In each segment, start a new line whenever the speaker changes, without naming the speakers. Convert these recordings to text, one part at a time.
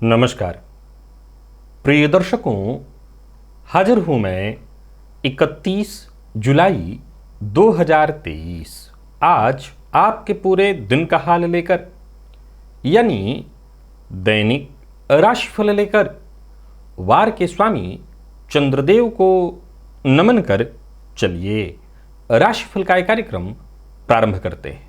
नमस्कार प्रिय दर्शकों, हाजिर हूं मैं 31 जुलाई 2023 आज आपके पूरे दिन का हाल लेकर, यानी दैनिक राशिफल लेकर वार के स्वामी चंद्रदेव को नमन कर चलिए राशिफल का कार्यक्रम प्रारंभ करते हैं।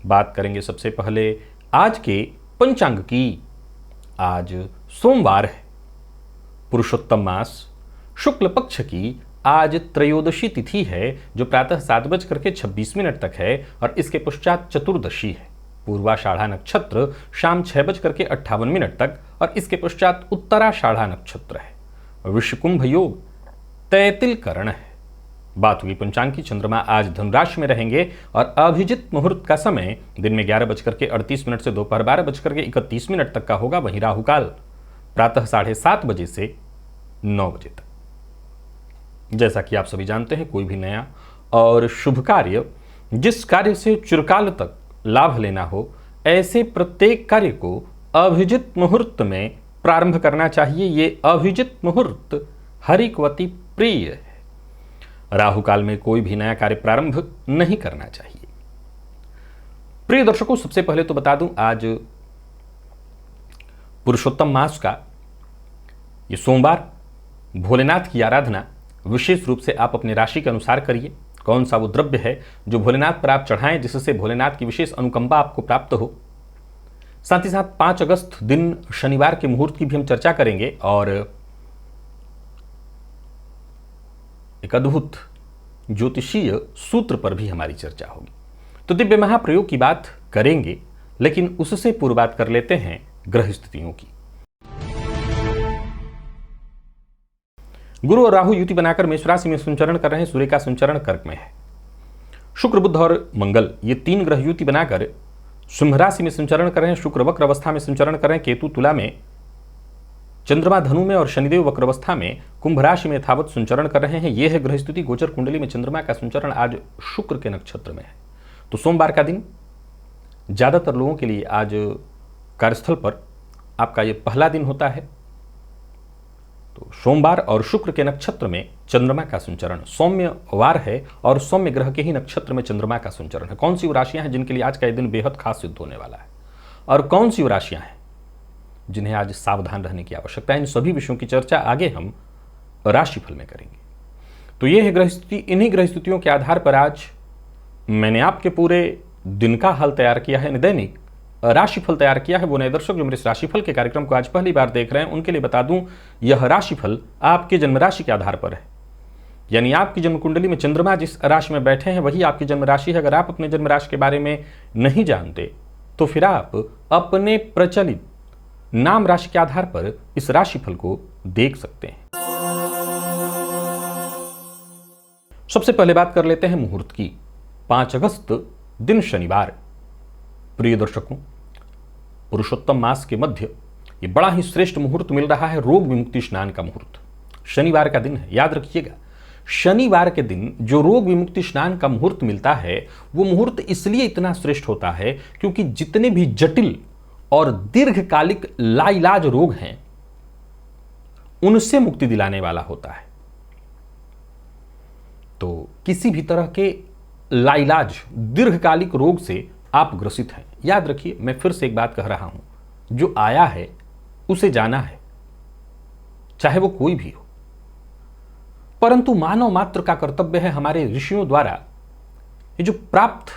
बात करेंगे सबसे पहले आज के पंचांग की। आज सोमवार है, पुरुषोत्तम मास शुक्ल पक्ष की आज त्रयोदशी तिथि है जो प्रातः 7:26 तक है और इसके पश्चात चतुर्दशी है। पूर्वाषाढ़ा नक्षत्र शाम 6:58 तक और इसके पश्चात उत्तराषाढ़ा नक्षत्र है। विषकुंभ योग तैतिल करण है। बात हुई पंचांग की। चंद्रमा आज धनुराशि में रहेंगे और अभिजित मुहूर्त का समय दिन में 11:38 से दोपहर 12:31 तक का होगा। वहीं राहुकाल प्रातः 7:30 बजे से 9 बजे तक। जैसा कि आप सभी जानते हैं, कोई भी नया और शुभ कार्य, जिस कार्य से चिरकाल तक लाभ लेना हो, ऐसे प्रत्येक कार्य को अभिजित मुहूर्त में प्रारंभ करना चाहिए। ये अभिजित मुहूर्त हरिकवती प्रिय है। राहु काल में कोई भी नया कार्य प्रारंभ नहीं करना चाहिए। प्रिय दर्शकों, सबसे पहले तो बता दूं, आज पुरुषोत्तम मास का ये सोमवार, भोलेनाथ की आराधना विशेष रूप से आप अपने राशि के अनुसार करिए। कौन सा वो द्रव्य है जो भोलेनाथ पर आप चढ़ाएं जिससे भोलेनाथ की विशेष अनुकंपा आपको प्राप्त हो। साथ ही साथ 5 अगस्त दिन शनिवार के मुहूर्त की भी हम चर्चा करेंगे और एक अद्भुत ज्योतिषीय सूत्र पर भी हमारी चर्चा होगी। तो दिव्य महाप्रयोग की बात करेंगे, लेकिन उससे पूर्व बात कर लेते हैं ग्रह स्थितियों की। गुरु और राहु युति बनाकर मेष राशि में संचरण कर रहे हैं। सूर्य का संचरण कर्क में है। शुक्र, बुध और मंगल ये 3 ग्रह युति बनाकर सिंह राशि में संचरण कर रहे हैं। शुक्र वक्र अवस्था में संचरण कर रहे हैं। केतु तुला में, चंद्रमा धनु में और शनिदेव वक्र अवस्था में कुंभ राशि में यथावत संचरण कर रहे हैं। यह है ग्रह स्थिति। गोचर कुंडली में चंद्रमा का संचरण आज शुक्र के नक्षत्र में है। तो सोमवार का दिन ज्यादातर लोगों के लिए आज कार्यस्थल पर आपका यह पहला दिन होता है। तो सोमवार और शुक्र के नक्षत्र में चंद्रमा का संचरण, सौम्य वार है और सौम्य ग्रह के ही नक्षत्र में चंद्रमा का संचरण है। कौन सी वो राशियां हैं जिनके लिए आज का दिन बेहद खास सिद्ध होने वाला है, और कौन सी वो राशियां हैं जिन्हें आज सावधान रहने की आवश्यकता है, इन सभी विषयों की चर्चा आगे हम राशिफल में करेंगे। तो यह है ग्रह स्थिति। इन्हीं ग्रह स्थितियों के आधार पर आज मैंने आपके पूरे दिन का हाल तैयार किया है, दैनिक राशिफल तैयार किया है। वो नए दर्शक जो मेरे इस राशिफल के कार्यक्रम को आज पहली बार देख रहे हैं, उनके लिए बता दूं, यह राशिफल आपके जन्म राशि के आधार पर है। यानी आपकी जन्म कुंडली में चंद्रमा जिस राशि में बैठे हैं वही आपकी जन्म राशि है। अगर आप अपने जन्म राशि के बारे में नहीं जानते तो फिर आप अपने प्रचलित नाम राशि के आधार पर इस राशिफल को देख सकते हैं। सबसे पहले बात कर लेते हैं मुहूर्त की। 5 अगस्त दिन शनिवार। प्रिय दर्शकों, पुरुषोत्तम मास के मध्य ये बड़ा ही श्रेष्ठ मुहूर्त मिल रहा है। रोग विमुक्ति स्नान का मुहूर्त शनिवार का दिन है। याद रखिएगा, शनिवार के दिन जो रोग विमुक्ति स्नान का मुहूर्त मिलता है वो मुहूर्त इसलिए इतना श्रेष्ठ होता है क्योंकि जितने भी जटिल और दीर्घकालिक लाइलाज रोग हैं उनसे मुक्ति दिलाने वाला होता है। तो किसी भी तरह के लाइलाज दीर्घकालिक रोग से आप ग्रसित हैं, याद रखिए, मैं फिर से एक बात कह रहा हूं, जो आया है उसे जाना है, चाहे वो कोई भी हो। परंतु मानव मात्र का कर्तव्य है हमारे ऋषियों द्वारा ये जो प्राप्त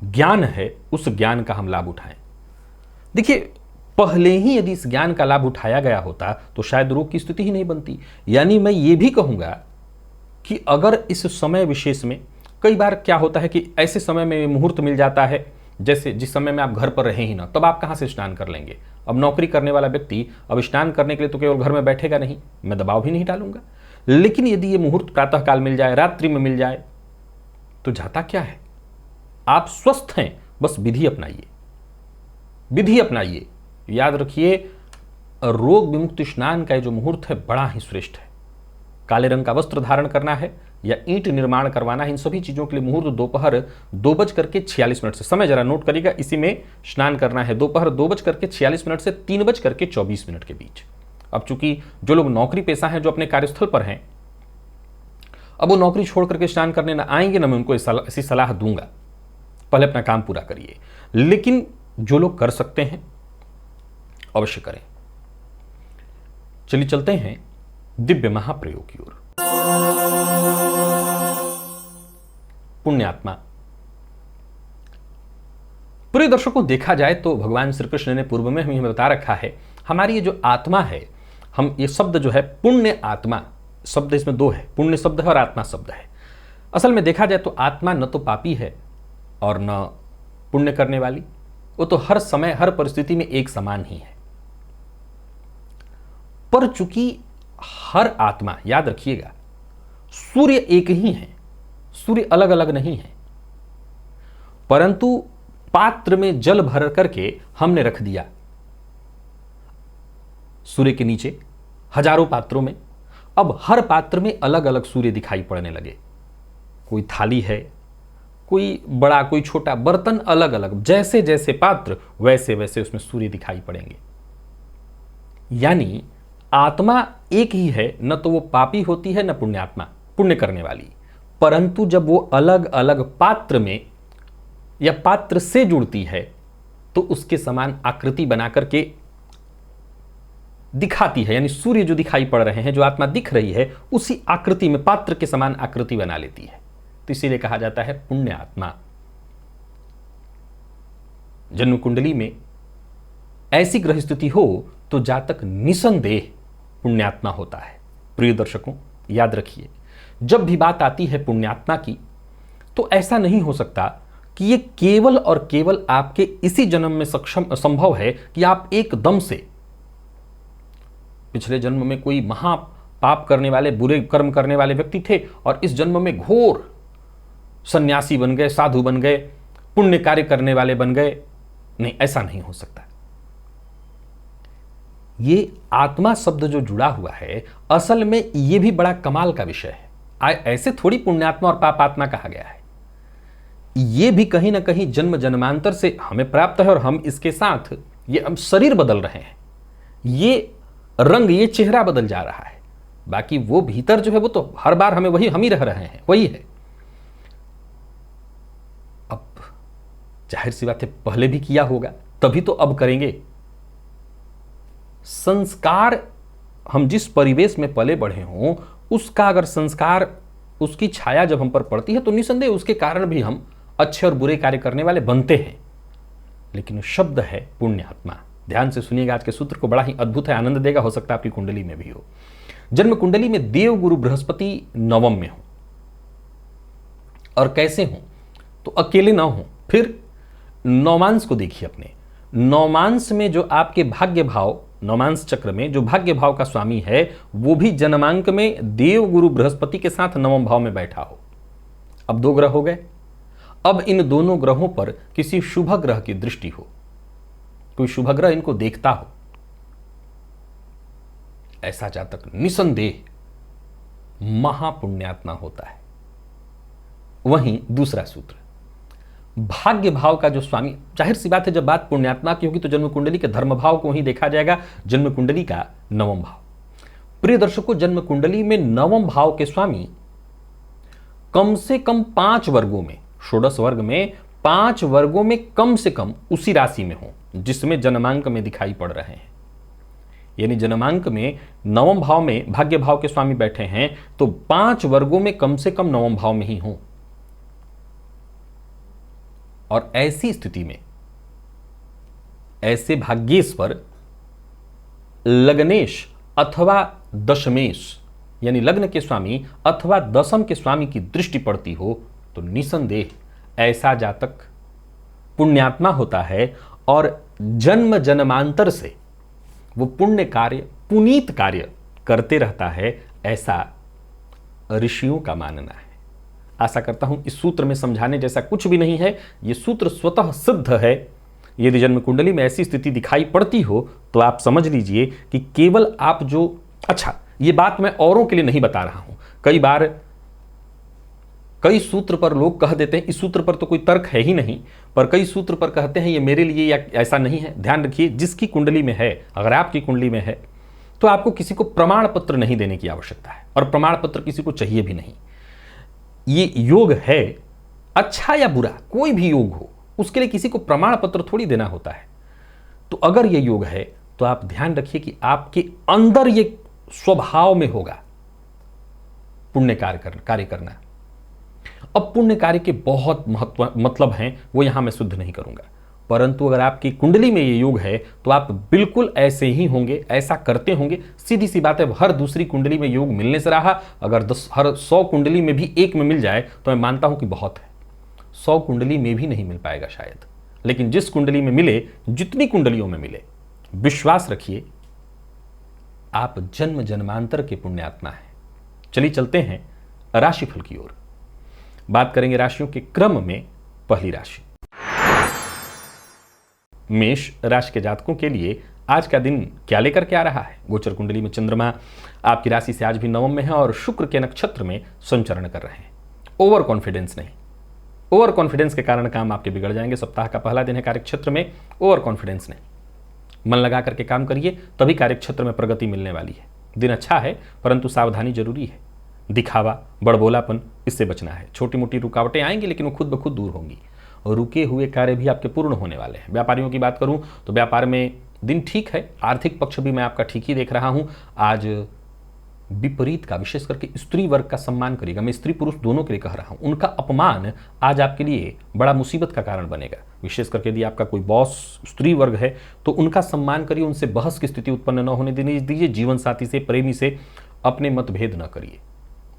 ज्ञान है उस ज्ञान का हम लाभ उठाएं। देखिए, पहले ही यदि इस ज्ञान का लाभ उठाया गया होता तो शायद रोग की स्थिति ही नहीं बनती। यानी मैं ये भी कहूंगा कि अगर इस समय विशेष में कई बार क्या होता है कि ऐसे समय में मुहूर्त मिल जाता है जैसे जिस समय में आप घर पर रहे ही ना, तब आप कहाँ से स्नान कर लेंगे। अब नौकरी करने वाला व्यक्ति अब स्नान करने के लिए तो केवल घर में बैठेगा नहीं, मैं दबाव भी नहीं डालूंगा। लेकिन यदि ये मुहूर्त प्रातःकाल मिल जाए, रात्रि में मिल जाए, तो जाता क्या है, आप स्वस्थ हैं, बस विधि अपनाइए, विधि अपनाइए। याद रखिए, रोग विमुक्त स्नान का जो मुहूर्त है बड़ा ही श्रेष्ठ है। काले रंग का वस्त्र धारण करना है या ईंट निर्माण करवाना है, इन सभी चीजों के लिए मुहूर्त दोपहर 2:46 से, समय जरा नोट करिएगा, इसी में स्नान करना है दोपहर 2:46 से 3:24 के बीच। अब चूंकि जो लोग नौकरी पेशा हैं, जो अपने कार्यस्थल पर हैं, अब वो नौकरी छोड़ करके स्नान करने ना आएंगे ना मैं उनको ऐसी सलाह दूंगा, पहले अपना काम पूरा करिए। लेकिन जो लोग कर सकते हैं अवश्य करें। चलिए चलते हैं दिव्य महाप्रयोग की ओर। पुण्यात्मा। प्रिय दर्शकों, देखा जाए तो भगवान श्री कृष्ण ने पूर्व में हमें बता रखा है, हमारी ये जो आत्मा है, हम ये शब्द जो है पुण्य आत्मा शब्द, इसमें दो है, पुण्य शब्द है और आत्मा शब्द है। असल में देखा जाए तो आत्मा न तो पापी है और न पुण्य करने वाली, वो तो हर समय हर परिस्थिति में एक समान ही है। पर चूंकि हर आत्मा, याद रखिएगा, सूर्य एक ही है, सूर्य अलग अलग नहीं है, परंतु पात्र में जल भर करके हमने रख दिया सूर्य के नीचे हजारों पात्रों में। अब हर पात्र में अलग अलग सूर्य दिखाई पड़ने लगे, कोई थाली है, कोई बड़ा कोई छोटा, बर्तन अलग अलग, जैसे जैसे पात्र वैसे वैसे उसमें सूर्य दिखाई पड़ेंगे। यानी आत्मा एक ही है, न तो वो पापी होती है न पुण्यात्मा, पुण्य करने वाली, परंतु जब वो अलग अलग पात्र में या पात्र से जुड़ती है तो उसके समान आकृति बना करके दिखाती है। यानी सूर्य जो दिखाई पड़ रहे हैं, जो आत्मा दिख रही है, उसी आकृति में पात्र के समान आकृति बना लेती है, तो इसीलिए कहा जाता है पुण्य आत्मा। जन्म कुंडली में ऐसी ग्रह स्थिति हो तो जातक निसंदेह पुण्यात्मा होता है। प्रिय दर्शकों, याद रखिए, जब भी बात आती है पुण्यात्मा की, तो ऐसा नहीं हो सकता कि ये केवल और केवल आपके इसी जन्म में संभव है कि आप एकदम से पिछले जन्म में कोई महा पाप करने वाले, बुरे कर्म करने वाले व्यक्ति थे और इस जन्म में घोर सन्यासी बन गए, साधु बन गए, पुण्य कार्य करने वाले बन गए। नहीं, ऐसा नहीं हो सकता। ये आत्मा शब्द जो जुड़ा हुआ है, असल में ये भी बड़ा कमाल का विषय है। ऐसे थोड़ी पुण्यात्मा और पापात्मा कहा गया है, ये भी कहीं ना कहीं जन्म जन्मांतर से हमें प्राप्त है और हम इसके साथ ये हम शरीर बदल रहे हैं, ये रंग, ये चेहरा बदल जा रहा है। बाकी वो भीतर जो है वो तो हर बार हमें वही, हम ही रह रहे हैं, वही है। अब जाहिर सी बात है, पहले भी किया होगा तभी तो अब करेंगे। संस्कार, हम जिस परिवेश में पले बढ़े हों, उसका अगर संस्कार, उसकी छाया जब हम पर पड़ती है तो निसंदेह उसके कारण भी हम अच्छे और बुरे कार्य करने वाले बनते हैं। लेकिन शब्द है पुण्यात्मा। ध्यान से सुनिएगा, आज के सूत्र को बड़ा ही अद्भुत है, आनंद देगा, हो सकता है आपकी कुंडली में भी हो। जन्म कुंडली में देव गुरु बृहस्पति नवम में हो, और कैसे हो तो अकेले ना हो, फिर नौमांस को देखिए अपने। नौमांस में जो आपके भाग्य भाव, नौमांस चक्र में जो भाग्य भाव का स्वामी है, वो भी जन्मांक में देव गुरु बृहस्पति के साथ नवम भाव में बैठा हो। अब दो ग्रह हो गए। अब इन दोनों ग्रहों पर किसी शुभ ग्रह की दृष्टि हो, कोई शुभ ग्रह इनको देखता हो, ऐसा जातक निसंदेह महापुण्यात्मा होता है। वहीं दूसरा सूत्र, भाग्य भाव का जो स्वामी, जाहिर सी बात है जब बात पुण्यात्मा की होगी तो जन्म कुंडली के धर्म भाव को ही देखा जाएगा, जन्म कुंडली का नवम भाव। प्रिय दर्शकों, जन्म कुंडली में नवम भाव के स्वामी कम से कम 5 वर्गों में, षोडश वर्ग में 5 वर्गों में कम से कम उसी राशि में हो जिसमें जन्मांक में दिखाई पड़ रहे हैं। यानी जन्मांक में नवम भाव में भाग्य भाव के स्वामी बैठे हैं तो 5 वर्गों में कम से कम नवम भाव में ही हो। और ऐसी स्थिति में ऐसे भाग्येश्वर लग्नेश अथवा दशमेश, यानी लग्न के स्वामी अथवा दशम के स्वामी की दृष्टि पड़ती हो तो निसंदेह ऐसा जातक पुण्यात्मा होता है और जन्म जन्मांतर से वो पुण्य कार्य, पुनीत कार्य करते रहता है, ऐसा ऋषियों का मानना है। आशा करता हूं इस सूत्र में समझाने जैसा कुछ भी नहीं है, ये सूत्र स्वतः सिद्ध है। यदि जन्म कुंडली में ऐसी स्थिति दिखाई पड़ती हो तो आप समझ लीजिए कि केवल आप जो, अच्छा ये बात मैं औरों के लिए नहीं बता रहा हूं, कई बार कई सूत्र पर लोग कह देते हैं, इस सूत्र पर तो कोई तर्क है ही नहीं, पर कई सूत्र पर कहते हैं ये मेरे लिए या ऐसा नहीं है। ध्यान रखिए, जिसकी कुंडली में है, अगर आपकी कुंडली में है तो आपको किसी को प्रमाण पत्र नहीं देने की आवश्यकता है, और प्रमाण पत्र किसी को चाहिए भी नहीं। ये योग है, अच्छा या बुरा कोई भी योग हो, उसके लिए किसी को प्रमाण पत्र थोड़ी देना होता है। तो अगर ये योग है तो आप ध्यान रखिए कि आपके अंदर ये स्वभाव में होगा पुण्य कार्य करना। अब पुण्य कार्य के बहुत महत्व मतलब हैं, वो यहां मैं शुद्ध नहीं करूंगा, परंतु अगर आपकी कुंडली में ये योग है तो आप बिल्कुल ऐसे ही होंगे, ऐसा करते होंगे। सीधी सी बात है, हर दूसरी कुंडली में योग मिलने से रहा, अगर हर 100 कुंडली में भी एक में मिल जाए तो मैं मानता हूं कि बहुत है। 100 कुंडली में भी नहीं मिल पाएगा शायद, लेकिन जिस कुंडली में मिले, जितनी कुंडलियों में मिले, विश्वास रखिए आप जन्म जन्मांतर के पुण्यात्मा हैं। चलिए चलते हैं राशिफल की ओर। बात करेंगे राशियों के क्रम में। पहली राशि मेष राशि के जातकों के लिए आज का दिन क्या लेकर के आ रहा है। गोचर कुंडली में चंद्रमा आपकी राशि से आज भी नवम में है और शुक्र के नक्षत्र में संचरण कर रहे हैं। ओवर कॉन्फिडेंस नहीं, ओवर कॉन्फिडेंस के कारण काम आपके बिगड़ जाएंगे। सप्ताह का पहला दिन है, कार्यक्षेत्र में ओवर कॉन्फिडेंस नहीं, मन लगा करके काम करिए, तभी कार्यक्षेत्र में प्रगति मिलने वाली है। दिन अच्छा है, परंतु सावधानी जरूरी है। दिखावा, बड़बोलापन, इससे बचना है। छोटी मोटी रुकावटें आएंगी लेकिन वो खुद ब खुद दूर होंगी, और रुके हुए कार्य भी आपके पूर्ण होने वाले हैं। व्यापारियों की बात करूं तो व्यापार में दिन ठीक है, आर्थिक पक्ष भी मैं आपका ठीक ही देख रहा हूं। आज विपरीत का, विशेष करके स्त्री वर्ग का सम्मान करिएगा। मैं स्त्री पुरुष दोनों के लिए कह रहा हूं, उनका अपमान आज आपके लिए बड़ा मुसीबत का कारण बनेगा। विशेष करके यदि आपका कोई बॉस स्त्री वर्ग है तो उनका सम्मान करिए, उनसे बहस की स्थिति उत्पन्न न होने दीजिए। जीवन साथी से, प्रेमी से अपने मतभेद न करिए,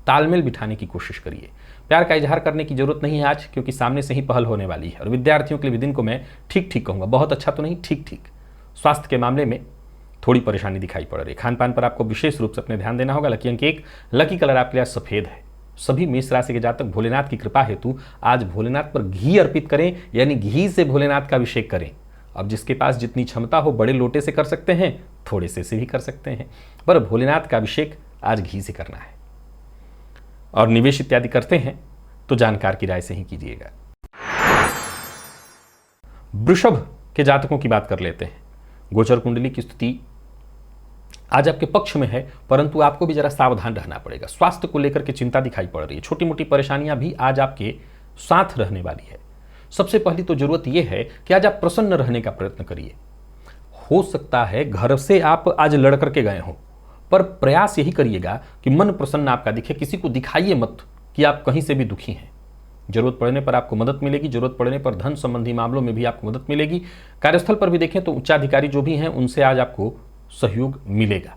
तालमेल बिठाने की कोशिश करिए। प्यार का इजहार करने की जरूरत नहीं है आज, क्योंकि सामने से ही पहल होने वाली है। और विद्यार्थियों के लिए दिन को मैं ठीक ठीक कहूंगा, बहुत अच्छा तो नहीं, ठीक ठीक। स्वास्थ्य के मामले में थोड़ी परेशानी दिखाई पड़ रही है। खान पान पर आपको विशेष रूप से अपने ध्यान देना होगा। लकी अंक 1, लकी कलर आपके लिए सफेद है। सभी मेष राशि के जातक भोलेनाथ की कृपा हेतु आज भोलेनाथ पर घी अर्पित करें, यानी घी से भोलेनाथ का अभिषेक करें। अब जिसके पास जितनी क्षमता हो, बड़े लोटे से कर सकते हैं, थोड़े से भी कर सकते हैं, पर भोलेनाथ का अभिषेक आज घी से करना है। और निवेश इत्यादि करते हैं तो जानकार की राय से ही कीजिएगा। वृषभ के जातकों की बात कर लेते हैं। गोचर कुंडली की स्थिति आज आपके पक्ष में है, परंतु आपको भी जरा सावधान रहना पड़ेगा। स्वास्थ्य को लेकर के चिंता दिखाई पड़ रही है। छोटी मोटी परेशानियां भी आज आपके साथ रहने वाली है। सबसे पहली तो जरूरत यह है कि आज आप प्रसन्न रहने का प्रयत्न करिए। हो सकता है घर से आप आज लड़ करके गए हो, पर प्रयास यही करिएगा कि मन प्रसन्न आपका दिखे। किसी को दिखाइए मत कि आप कहीं से भी दुखी हैं। जरूरत पड़ने पर आपको मदद मिलेगी, जरूरत पड़ने पर धन संबंधी मामलों में भी आपको मदद मिलेगी। कार्यस्थल पर भी देखें तो उच्चाधिकारी जो भी हैं उनसे आज आपको सहयोग मिलेगा।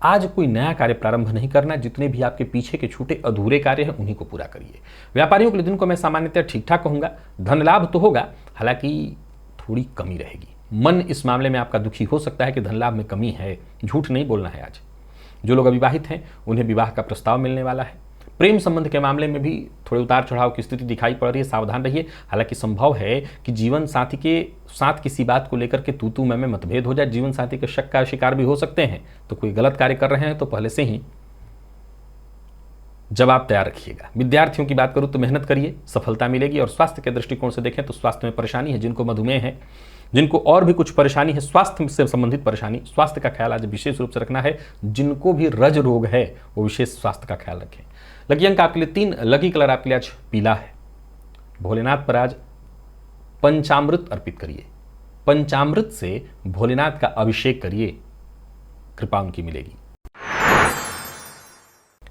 आज कोई नया कार्य प्रारंभ नहीं करना, जितने भी आपके पीछे के छूटे अधूरे कार्य हैं उन्हीं को पूरा करिए। व्यापारियों के लिए दिन को मैं सामान्यतः ठीक ठाक कहूंगा। धन लाभ तो होगा, हालांकि थोड़ी कमी रहेगी। मन इस मामले में आपका दुखी हो सकता है कि धन लाभ में कमी है, झूठ नहीं बोलना है। आज जो लोग अविवाहित हैं उन्हें विवाह का प्रस्ताव मिलने वाला है। प्रेम संबंध के मामले में भी थोड़े उतार चढ़ाव की स्थिति दिखाई पड़ रही है, सावधान रहिए। हालांकि संभव है कि जीवन साथी के साथ किसी बात को लेकर के तू मैं मतभेद हो जाए। जीवन साथी के शक का शिकार भी हो सकते हैं। तो कोई गलत कार्य कर रहे हैं तो पहले से ही जवाब तैयार रखिएगा। विद्यार्थियों की बात करूं तो मेहनत करिए, सफलता मिलेगी। और स्वास्थ्य के दृष्टिकोण से देखें तो स्वास्थ्य में परेशानी है। जिनको मधुमेह है, जिनको और भी कुछ परेशानी है, स्वास्थ्य से संबंधित परेशानी, स्वास्थ्य का ख्याल आज विशेष रूप से रखना है। जिनको भी रज रोग है वो विशेष स्वास्थ्य का ख्याल रखें। लकी अंक आपके लिए 3, लकी कलर आपके लिए आज पीला है। भोलेनाथ पर आज पंचामृत अर्पित करिए। पंचामृत से भोलेनाथ का अभिषेक करिए, कृपा उनकी मिलेगी।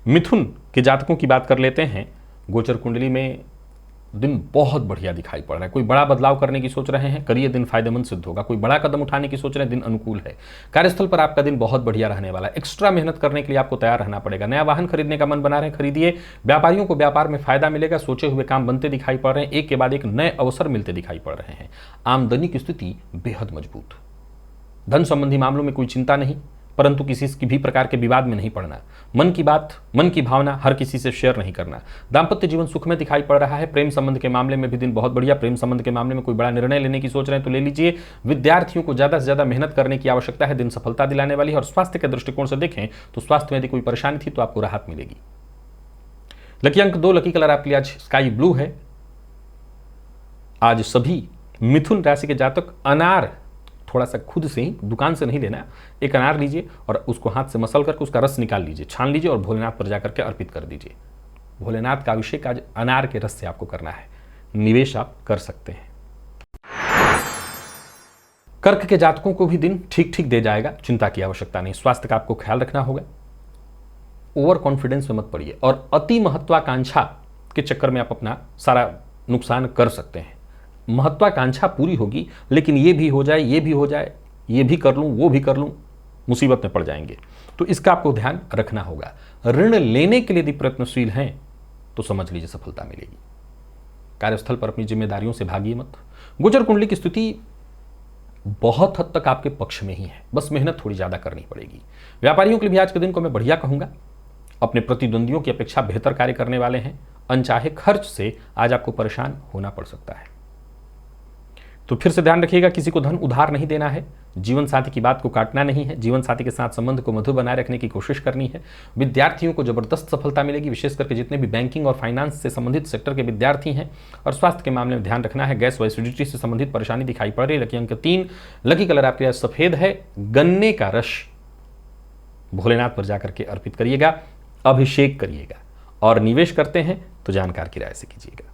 मिथुन के जातकों की बात कर लेते हैं। गोचर कुंडली में दिन बहुत बढ़िया दिखाई पड़ रहा है। कोई बड़ा बदलाव करने की सोच रहे हैं, करिए, दिन फायदेमंद सिद्ध होगा। कोई बड़ा कदम उठाने की सोच रहे हैं, दिन अनुकूल है। कार्यस्थल पर आपका दिन बहुत बढ़िया रहने वाला है। एक्स्ट्रा मेहनत करने के लिए आपको तैयार रहना पड़ेगा। नया वाहन खरीदने का मन बना रहे हैं, खरीदिए। व्यापारियों को व्यापार में फायदा मिलेगा। सोचे हुए काम बनते दिखाई पड़ रहे हैं, एक के बाद एक नए अवसर मिलते दिखाई पड़ रहे हैं। आमदनी की स्थिति बेहद मजबूत। धन संबंधी मामलों में कोई चिंता नहीं, परंतु किसी की भी प्रकार के विवाद में नहीं पड़ना। मन की बात, मन की भावना हर किसी से शेयर नहीं करना। दाम्पत्य जीवन सुख में दिखाई पड़ रहा है। प्रेम संबंध के मामले में भी दिन बहुत बढ़िया। प्रेम संबंध के मामले में कोई बड़ा निर्णय लेने की सोच रहे हैं तो ले लीजिए। विद्यार्थियों को ज्यादा से ज्यादा मेहनत करने की आवश्यकता है। दिन सफलता दिलाने वाली है। और स्वास्थ्य के दृष्टिकोण से देखें तो स्वास्थ्य में यदि कोई परेशानी थी तो आपको राहत मिलेगी। लकी अंक 2, लकी कलर आपके लिए आज स्काई ब्लू है। आज सभी मिथुन राशि के जातक अनार थोड़ा सा खुद से ही, दुकान से नहीं लेना, एक अनार लीजिए और उसको हाथ से मसल करके उसका रस निकाल लीजिए, छान लीजिए और भोलेनाथ पर जाकर के अर्पित कर दीजिए। भोलेनाथ का अभिषेक आज अनार के रस से आपको करना है। निवेश आप कर सकते हैं। कर्क के जातकों को भी दिन ठीक ठीक दे जाएगा, चिंता की आवश्यकता नहीं। स्वास्थ्य का आपको ख्याल रखना होगा। ओवर कॉन्फिडेंस में मत पड़िए और अति महत्वाकांक्षा के चक्कर में आप अपना सारा नुकसान कर सकते हैं। महत्वाकांक्षा पूरी होगी, लेकिन ये भी हो जाए, ये भी हो जाए, ये भी कर लूं, वो भी कर लूं, मुसीबत में पड़ जाएंगे। तो इसका आपको ध्यान रखना होगा। ऋण लेने के लिए यदि प्रयत्नशील हैं तो समझ लीजिए सफलता मिलेगी। कार्यस्थल पर अपनी जिम्मेदारियों से भागिए मत। गोचर कुंडली की स्थिति बहुत हद तक आपके पक्ष में ही है, बस मेहनत थोड़ी ज्यादा करनी पड़ेगी। व्यापारियों के लिए भी आज के दिन को मैं बढ़िया कहूंगा। अपने प्रतिद्वंदियों की अपेक्षा बेहतर कार्य करने वाले हैं। अनचाहे खर्च से आज आपको परेशान होना पड़ सकता है, तो फिर से ध्यान रखिएगा, किसी को धन उधार नहीं देना है। जीवन साथी की बात को काटना नहीं है। जीवन साथी के साथ संबंध को मधुर बनाए रखने की कोशिश करनी है। विद्यार्थियों को जबरदस्त सफलता मिलेगी, विशेष करके जितने भी बैंकिंग और फाइनेंस से संबंधित सेक्टर के विद्यार्थी हैं। और स्वास्थ्य के मामले में ध्यान रखना है। गैस व एसिडिटी से संबंधित परेशानी दिखाई पड़ रही है। लकी अंक 3, लकी कलर आपके पास सफेद है। गन्ने का रस भोलेनाथ पर जाकर के अर्पित करिएगा, अभिषेक करिएगा। और निवेश करते हैं तो जानकार की राय से कीजिएगा।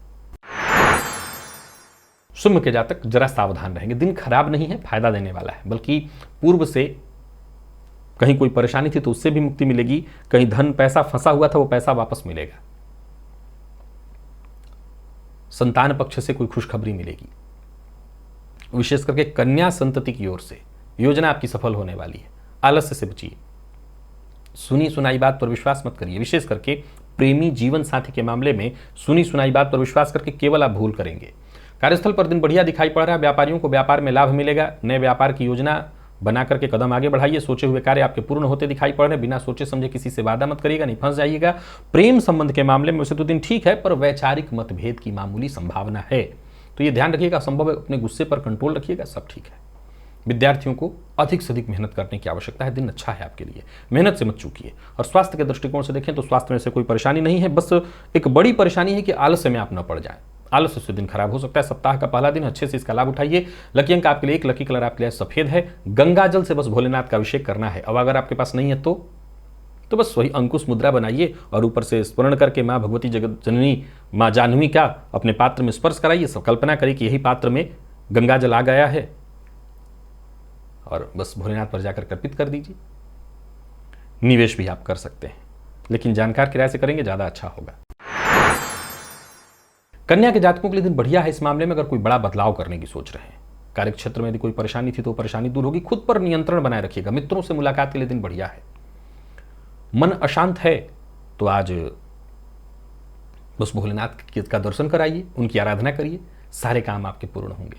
सिंह के जातक जरा सावधान रहेंगे। दिन खराब नहीं है, फायदा देने वाला है, बल्कि पूर्व से कहीं कोई परेशानी थी तो उससे भी मुक्ति मिलेगी। कहीं धन पैसा फंसा हुआ था वो पैसा वापस मिलेगा। संतान पक्ष से कोई खुशखबरी मिलेगी, विशेष करके कन्या संतति की ओर से योजना आपकी सफल होने वाली है। आलस्य से बचिए। सुनी सुनाई बात पर विश्वास मत करिए। विशेष करके प्रेमी जीवन साथी के मामले में सुनी सुनाई बात पर विश्वास करके केवल आप भूल करेंगे। कार्यस्थल पर दिन बढ़िया दिखाई पड़ रहा है। व्यापारियों को व्यापार में लाभ मिलेगा। नए व्यापार की योजना बना करके कदम आगे बढ़ाइए। सोचे हुए कार्य आपके पूर्ण होते दिखाई पड़ रहे हैं। बिना सोचे समझे किसी से वादा मत करिएगा, नहीं फंस जाइएगा। प्रेम संबंध के मामले में वैसे तो दिन ठीक है, पर वैचारिक मतभेद की मामूली संभावना है, तो ये ध्यान रखिएगा। संभव है अपने गुस्से पर कंट्रोल रखिएगा, सब ठीक है। विद्यार्थियों को अधिक से अधिक मेहनत करने की आवश्यकता है। दिन अच्छा है आपके लिए, मेहनत से मत चूकिए। और स्वास्थ्य के दृष्टिकोण से देखें तो स्वास्थ्य में से कोई परेशानी नहीं है, बस एक बड़ी परेशानी है कि आलस्य में आप न पड़ जाएं। आलस्य से दिन खराब हो सकता है। सप्ताह का पहला दिन, अच्छे से इसका लाभ उठाइए। लकी अंक आपके लिए 1, लकी कलर आपके लिए सफेद है। गंगा जल से बस भोलेनाथ का अभिषेक करना है। अब अगर आपके पास नहीं है तो बस वही अंकुश मुद्रा बनाइए और ऊपर से स्मरण करके माँ भगवती जगत जननी माँ जाह्नवी का अपने पात्र में स्पर्श कराइए। सब कल्पना करिए कि यही पात्र में गंगा जल आ गया है और बस भोलेनाथ पर जाकर अर्पित कर दीजिए। निवेश भी आप कर सकते हैं, लेकिन जानकार की राय से करेंगे ज्यादा अच्छा होगा। कन्या के जातकों के लिए दिन बढ़िया है। इस मामले में अगर कोई बड़ा बदलाव करने की सोच रहे हैं, कार्य क्षेत्र में यदि कोई परेशानी थी तो परेशानी दूर होगी। खुद पर नियंत्रण बनाए रखिएगा। मित्रों से मुलाकात के लिए दिन बढ़िया है। मन अशांत है तो आज बस भोलेनाथ का दर्शन कराइए, उनकी आराधना करिए, सारे काम आपके पूर्ण होंगे।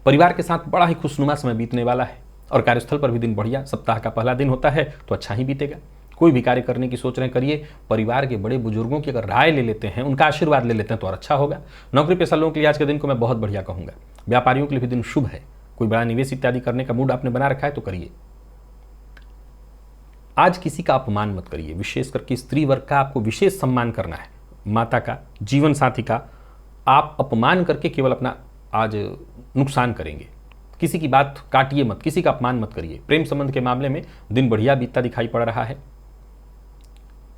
परिवार के साथ बड़ा ही खुशनुमा समय बीतने वाला है और कार्यस्थल पर भी दिन बढ़िया। सप्ताह का पहला दिन होता है तो अच्छा ही बीतेगा। कोई भी कार्य करने की सोच रहे हैं, करिए। परिवार के बड़े बुजुर्गों की अगर राय ले लेते हैं, उनका आशीर्वाद ले लेते हैं तो और अच्छा होगा। नौकरी पेशा लोगों के लिए आज के दिन को मैं बहुत बढ़िया कहूंगा। व्यापारियों के लिए भी दिन शुभ है। कोई बड़ा निवेश इत्यादि करने का मूड आपने बना रखा है तो करिए। आज किसी का अपमान मत करिए। विशेष करके स्त्री वर्ग का आपको विशेष सम्मान करना है। माता का, जीवन साथी का आप अपमान करके केवल अपना आज नुकसान करेंगे। किसी की बात काटिए मत, किसी का अपमान मत करिए। प्रेम संबंध के मामले में दिन बढ़िया बीतता दिखाई पड़ रहा है।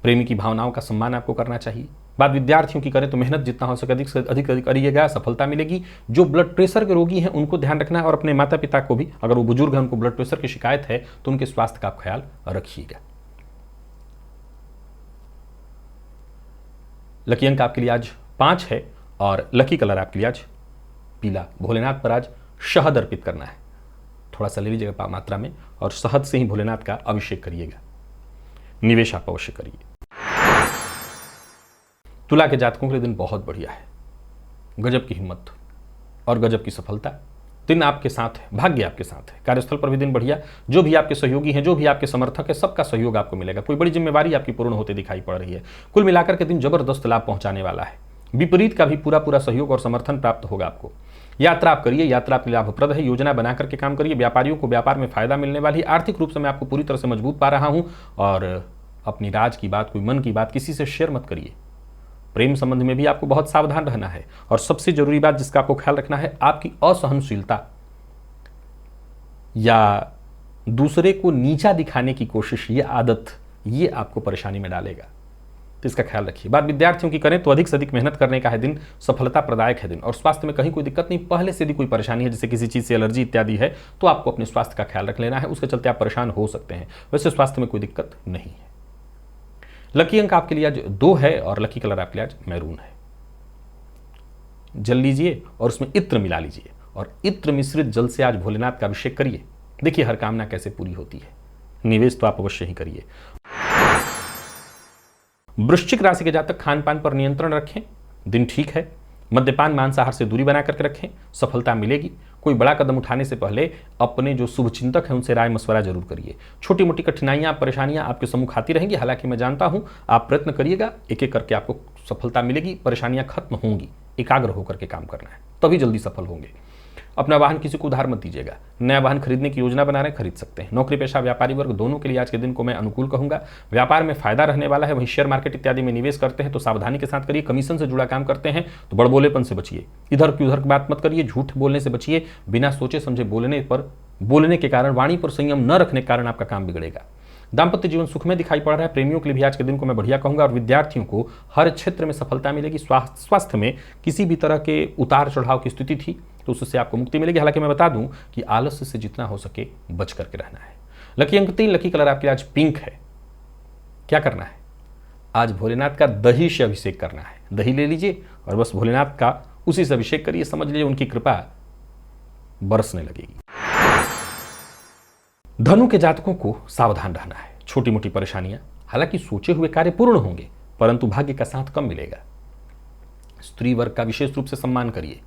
प्रेमी की भावनाओं का सम्मान आपको करना चाहिए। बात विद्यार्थियों की करें तो मेहनत जितना हो सके अधिक से अधिक करिएगा, सफलता मिलेगी। जो ब्लड प्रेशर के रोगी हैं उनको ध्यान रखना है और अपने माता पिता को भी, अगर वो बुजुर्ग हैं उनको ब्लड प्रेशर की शिकायत है तो उनके स्वास्थ्य का आप ख्याल रखिएगा। लकी अंक आपके लिए आज 5 है और लकी कलर आपके लिए आज पीला। भोलेनाथ पर आज शहद अर्पित करना है, थोड़ा सा ले लीजिएगा मात्रा में, और शहद से ही भोलेनाथ का अभिषेक करिएगा। निवेश आप अवश्य करिए। तुला के जातकों के लिए दिन बहुत बढ़िया है। गजब की हिम्मत और गजब की सफलता, दिन आपके साथ है, भाग्य आपके साथ है। कार्यस्थल पर भी दिन बढ़िया, जो भी आपके सहयोगी हैं, जो भी आपके समर्थक है, सबका सहयोग आपको मिलेगा। कोई बड़ी जिम्मेवारी आपकी पूर्ण होते दिखाई पड़ रही है। कुल मिलाकर के दिन जबरदस्त लाभ पहुंचाने वाला है। विपरीत का भी पूरा सहयोग और समर्थन प्राप्त होगा आपको। यात्रा आप करिए, यात्रा आपके लाभप्रद है। योजना बना करके काम करिए। व्यापारियों को व्यापार में फायदा मिलने वाली। आर्थिक रूप से मैं आपको पूरी तरह से मजबूत पा रहा हूं। और अपनी राज की बात, कोई मन की बात किसी से शेयर मत करिए। प्रेम संबंध में भी आपको बहुत सावधान रहना है। और सबसे जरूरी बात जिसका आपको ख्याल रखना है, आपकी असहनशीलता या दूसरे को नीचा दिखाने की कोशिश, ये आदत, ये आपको परेशानी में डालेगा, तो इसका ख्याल रखिए। बात विद्यार्थियों की करें तो अधिक से अधिक मेहनत करने का है दिन, सफलता प्रदायक है दिन। और स्वास्थ्य में कहीं कोई दिक्कत नहीं, पहले से यदि कोई परेशानी है, जैसे किसी चीज़ से एलर्जी इत्यादि है, तो आपको अपने स्वास्थ्य का ख्याल रख लेना है। उसके चलते आप परेशान हो सकते हैं। वैसे स्वास्थ्य में कोई दिक्कत नहीं है। लकी अंक आपके लिए आज 2 है और लकी कलर आपके लिए आज मैरून है। जल लीजिए और उसमें इत्र मिला लीजिए और इत्र मिश्रित जल से आज भोलेनाथ का अभिषेक करिए। देखिए हर कामना कैसे पूरी होती है। निवेश तो आप अवश्य ही करिए। वृश्चिक राशि के जातक खान पान पर नियंत्रण रखें, दिन ठीक है। मद्यपान मांसाहार से दूरी बना करके रखें, सफलता मिलेगी। कोई बड़ा कदम उठाने से पहले अपने जो शुभ चिंतक हैं उनसे राय मशवरा जरूर करिए। छोटी मोटी कठिनाइयां, परेशानियां आपके सम्मुख आती रहेंगी, हालांकि मैं जानता हूं आप प्रयत्न करिएगा, एक एक करके आपको सफलता मिलेगी, परेशानियां खत्म होंगी। एकाग्र होकर के काम करना है, तभी जल्दी सफल होंगे। अपना वाहन किसी को उधार मत दीजिएगा। नया वाहन खरीदने की योजना बना रहे हैं, खरीद सकते हैं। नौकरी पेशा व्यापारी वर्ग दोनों के लिए आज के दिन को मैं अनुकूल कहूंगा। व्यापार में फायदा रहने वाला है। वहीं शेयर मार्केट इत्यादि में निवेश करते हैं तो सावधानी के साथ करिए। कमीशन से जुड़ा काम करते हैं तो बड़बोलेपन से बचिए। इधर की उधर की बात मत करिए। झूठ बोलने से बचिए। बिना सोचे समझे बोलने के कारण, वाणी पर संयम न रखने के कारण आपका काम बिगड़ेगा। दाम्पत्य जीवन सुख में दिखाई पड़ रहा है। प्रेमियों के लिए भी आज के दिन को मैं बढ़िया कहूंगा। और विद्यार्थियों को हर क्षेत्र में सफलता मिलेगी। स्वास्थ्य में किसी भी तरह के उतार चढ़ाव की स्थिति थी तो उससे आपको मुक्ति मिलेगी। हालांकि मैं बता दूं कि आलस्य से जितना हो सके बच करके रहना है। लकी अंक 3, लकी कलर आपके आज पिंक है। क्या करना है, आज भोलेनाथ का दही से अभिषेक करना है। दही ले लीजिए और बस भोलेनाथ का उसी से अभिषेक करिए। समझ लीजिए उनकी कृपा बरसने लगेगी। धनु के जातकों को सावधान रहना है। छोटी मोटी परेशानियां, हालांकि सोचे हुए कार्य पूर्ण होंगे परंतु भाग्य का साथ कम मिलेगा। स्त्री वर्ग का विशेष रूप से सम्मान करिए।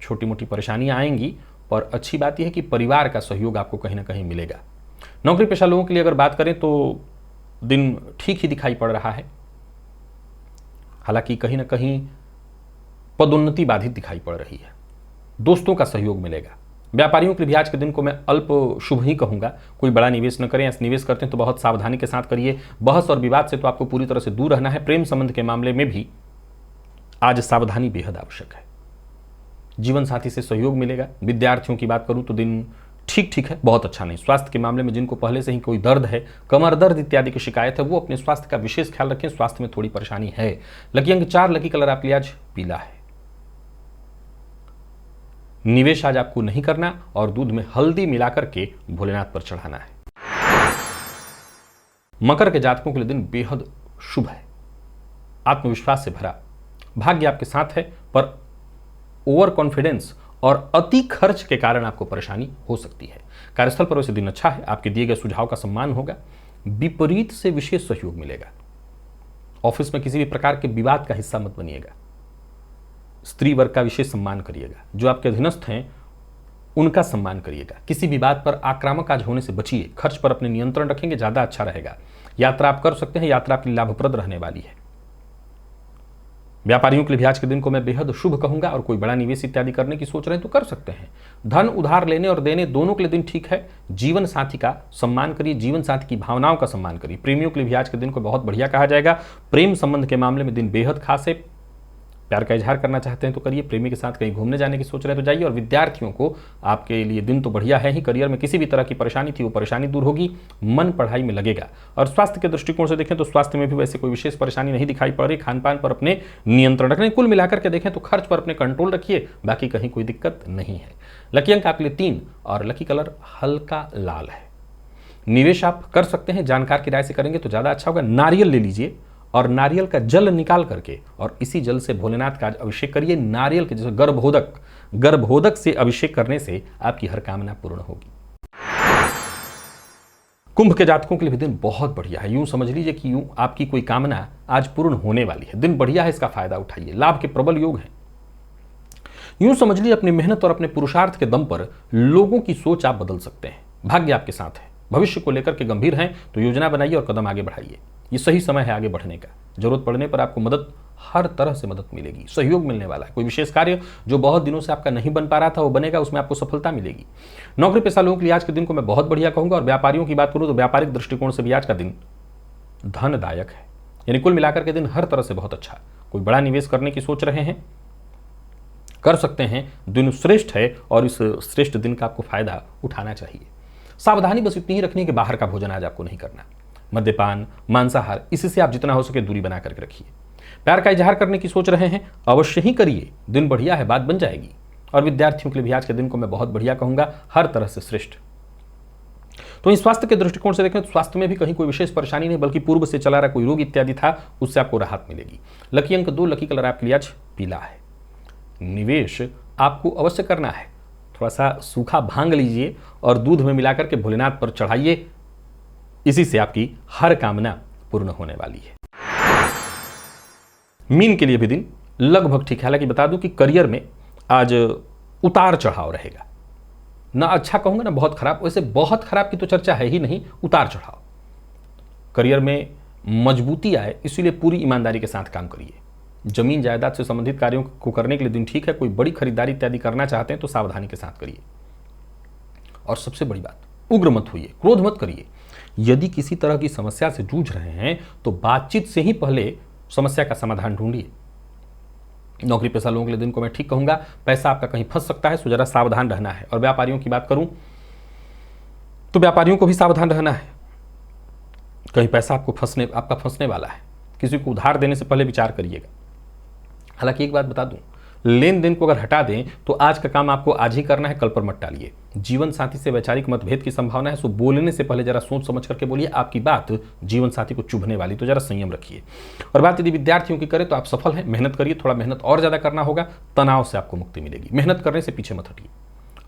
छोटी मोटी परेशानियां आएंगी पर अच्छी बात यह है कि परिवार का सहयोग आपको कहीं ना कहीं मिलेगा। नौकरी पेशा लोगों के लिए अगर बात करें तो दिन ठीक ही दिखाई पड़ रहा है। हालांकि कहीं ना कहीं पदोन्नति बाधित दिखाई पड़ रही है। दोस्तों का सहयोग मिलेगा। व्यापारियों के लिए भी आज के दिन को मैं अल्प शुभ ही कहूंगा। कोई बड़ा निवेश न करें। निवेश करते हैं तो बहुत सावधानी के साथ करिए। बहस और विवाद से तो आपको पूरी तरह से दूर रहना है। प्रेम संबंध के मामले में भी आज सावधानी बेहद आवश्यक है। जीवन साथी से सहयोग मिलेगा। विद्यार्थियों की बात करूं तो दिन ठीक है, बहुत अच्छा नहीं। स्वास्थ्य के मामले में जिनको पहले से ही कोई दर्द है, कमर दर्द इत्यादि की शिकायत है, वो अपने स्वास्थ्य का विशेष ख्याल रखें। स्वास्थ्य में थोड़ी परेशानी है। लकी अंक 4, लकी कलर आपके लिए आज पीला है। निवेश आज आपको नहीं करना और दूध में हल्दी मिलाकर के भोलेनाथ पर चढ़ाना है। मकर के जातकों के लिए दिन बेहद शुभ है। आत्मविश्वास से भरा, भाग्य आपके साथ है पर ओवर कॉन्फिडेंस और अति खर्च के कारण आपको परेशानी हो सकती है। कार्यस्थल पर वैसे दिन अच्छा है। आपके दिए गए सुझाव का सम्मान होगा। विपरीत से विशेष सहयोग मिलेगा। ऑफिस में किसी भी प्रकार के विवाद का हिस्सा मत बनिएगा। स्त्री वर्ग का विशेष सम्मान करिएगा। जो आपके अधीनस्थ हैं उनका सम्मान करिएगा। किसी भी बात पर आक्रामक आज होने से बचिए। खर्च पर अपने नियंत्रण रखेंगे, ज्यादा अच्छा रहेगा। यात्रा आप कर सकते हैं। यात्रा आपके लिए लाभप्रद रहने वाली है। व्यापारियों के लिए भी आज के दिन को मैं बेहद शुभ कहूंगा। और कोई बड़ा निवेश इत्यादि करने की सोच रहे हैं तो कर सकते हैं। धन उधार लेने और देने दोनों के लिए दिन ठीक है। जीवन साथी का सम्मान करिए। जीवन साथी की भावनाओं का सम्मान करिए। प्रेमियों के लिए भी आज के दिन को बहुत बढ़िया कहा जाएगा। प्रेम संबंध के मामले में दिन बेहद खास है। प्यार का इजहार करना चाहते हैं तो करिए। प्रेमी के साथ कहीं घूमने जाने की सोच रहे हैं तो जाइए। और विद्यार्थियों को आपके लिए दिन तो बढ़िया है ही। करियर में किसी भी तरह की परेशानी थी वो परेशानी दूर होगी। मन पढ़ाई में लगेगा। और स्वास्थ्य के दृष्टिकोण से देखें तो स्वास्थ्य में भी वैसे कोई विशेष परेशानी नहीं दिखाई पड़ रही। खान पान पर अपने नियंत्रण रखने, कुल मिलाकर के देखें तो खर्च पर अपने कंट्रोल रखिए। बाकी कहीं कोई दिक्कत नहीं है। लकी अंक आपके लिए 3 और लकी कलर हल्का लाल है। निवेश आप कर सकते हैं। जानकार की राय से करेंगे तो ज्यादा अच्छा होगा। नारियल ले लीजिए और नारियल का जल निकाल करके और इसी जल से भोलेनाथ का आज अभिषेक करिए। नारियल के जैसे गर्भोदक से अभिषेक करने से आपकी हर कामना पूर्ण होगी। कुंभ के जातकों के लिए भी दिन बहुत बढ़िया है। यूं समझ लीजिए कि यूं आपकी कोई कामना आज पूर्ण होने वाली है। दिन बढ़िया है, इसका फायदा उठाइए। लाभ के प्रबल योग हैं। यूं समझ लीजिए अपनी मेहनत और अपने पुरुषार्थ के दम पर लोगों की सोच आप बदल सकते हैं। भाग्य आपके साथ है। भविष्य को लेकर के गंभीर हैं तो योजना बनाइए और कदम आगे बढ़ाइए। ये सही समय है आगे बढ़ने का। जरूरत पड़ने पर आपको मदद, हर तरह से मदद मिलेगी, सहयोग मिलने वाला है। कोई विशेष कार्य जो बहुत दिनों से आपका नहीं बन पा रहा था वो बनेगा, उसमें आपको सफलता मिलेगी। नौकरी पेशा लोगों के लिए आज के दिन को मैं बहुत बढ़िया कहूंगा। और व्यापारियों की बात करूं तो व्यापारिक दृष्टिकोण से भी आज का दिन धनदायक है। यानी कुल मिलाकर के दिन हर तरह से बहुत अच्छा। कोई बड़ा निवेश करने की सोच रहे हैं, कर सकते हैं। दिन श्रेष्ठ है और इस श्रेष्ठ दिन का आपको फायदा उठाना चाहिए। सावधानी बस इतनी ही रखनी कि बाहर का भोजन आज आपको नहीं करना। मद्यपान, मांसाहार, इससे आप जितना हो सके दूरी बना करके रखिए। प्यार का इजहार करने की सोच रहे हैं, अवश्य ही करिए। दिन बढ़िया है, बात बन जाएगी। और विद्यार्थियों के लिए भी आज के दिन को मैं बहुत बढ़िया कहूंगा, हर तरह से श्रेष्ठ। तो इस स्वास्थ्य के दृष्टिकोण से देखें तो स्वास्थ्य में भी कहीं कोई विशेष परेशानी नहीं, बल्कि पूर्व से चला रहा कोई रोग इत्यादि था, उससे आपको राहत मिलेगी। लकी अंक 2, लकी कलर आपके लिए आज पीला है। निवेश आपको अवश्य करना है। थोड़ा सा सूखा भांग लीजिए और दूध में मिलाकर के भोलेनाथ पर चढ़ाइए। इसी से आपकी हर कामना पूर्ण होने वाली है। मीन के लिए भी दिन लगभग ठीक है। हालांकि बता दूं कि करियर में आज उतार चढ़ाव रहेगा। ना अच्छा कहूंगा ना बहुत खराब। वैसे बहुत खराब की तो चर्चा है ही नहीं, उतार चढ़ाव। करियर में मजबूती आए, इसीलिए पूरी ईमानदारी के साथ काम करिए। जमीन जायदाद से संबंधित कार्यों को करने के लिए दिन ठीक है। कोई बड़ी खरीदारी इत्यादि करना चाहते हैं तो सावधानी के साथ करिए। और सबसे बड़ी बात, उग्र मत होइए, क्रोध मत करिए। यदि किसी तरह की समस्या से जूझ रहे हैं तो बातचीत से ही पहले समस्या का समाधान ढूंढिए। नौकरी पेशा लोगों के लिए दिन को मैं ठीक कहूंगा। पैसा आपका कहीं फंस सकता है, सो जरा सावधान रहना है। और व्यापारियों की बात करूं तो व्यापारियों को भी सावधान रहना है। कहीं पैसा आपका फंसने वाला है। किसी को उधार देने से पहले विचार करिएगा। हालांकि एक बात बता दूं, लेन देन को अगर हटा दें तो आज का काम आपको आज ही करना है, कल पर मत टालिए। जीवन साथी से वैचारिक मतभेद की संभावना है, सो बोलने से पहले जरा सोच समझ करके बोलिए। आपकी बात जीवन साथी को चुभने वाली, तो जरा संयम रखिए। और बात यदि विद्यार्थियों की करें तो आप सफल हैं। मेहनत करिए, थोड़ा मेहनत और ज्यादा करना होगा, तनाव से आपको मुक्ति मिलेगी। मेहनत करने से पीछे मत हटिए।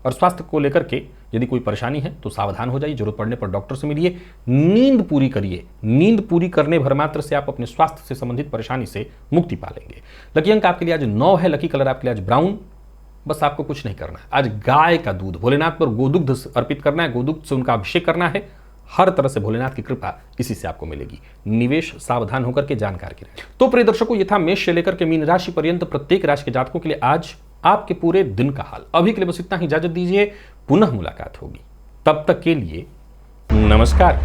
और स्वास्थ्य को लेकर के यदि कोई परेशानी है तो सावधान हो जाइए। जरूरत पड़ने पर डॉक्टर से मिलिए। नींद पूरी करिए। नींद पूरी करने भर मात्र से आप अपने स्वास्थ्य से संबंधित परेशानी से मुक्ति पा लेंगे। लकी अंक आपके लिए आज 9 है। लकी कलर आपके लिए आज ब्राउन। बस आपको कुछ नहीं करना है। आज गाय का दूध, भोलेनाथ पर गोदुग्ध अर्पित करना है। गोदुग्ध से उनका अभिषेक करना है। हर तरह से भोलेनाथ की कृपा इसी से आपको मिलेगी। निवेश सावधान होकर के जानकार की रहे। तो प्रिय दर्शकों, ये था मेष से लेकर के मीन राशि पर्यंत प्रत्येक राशि के जातकों के लिए आज आपके पूरे दिन का हाल। अभी के लिए बस इतना ही, इजाजत दीजिए। पुनः मुलाकात होगी, तब तक के लिए नमस्कार।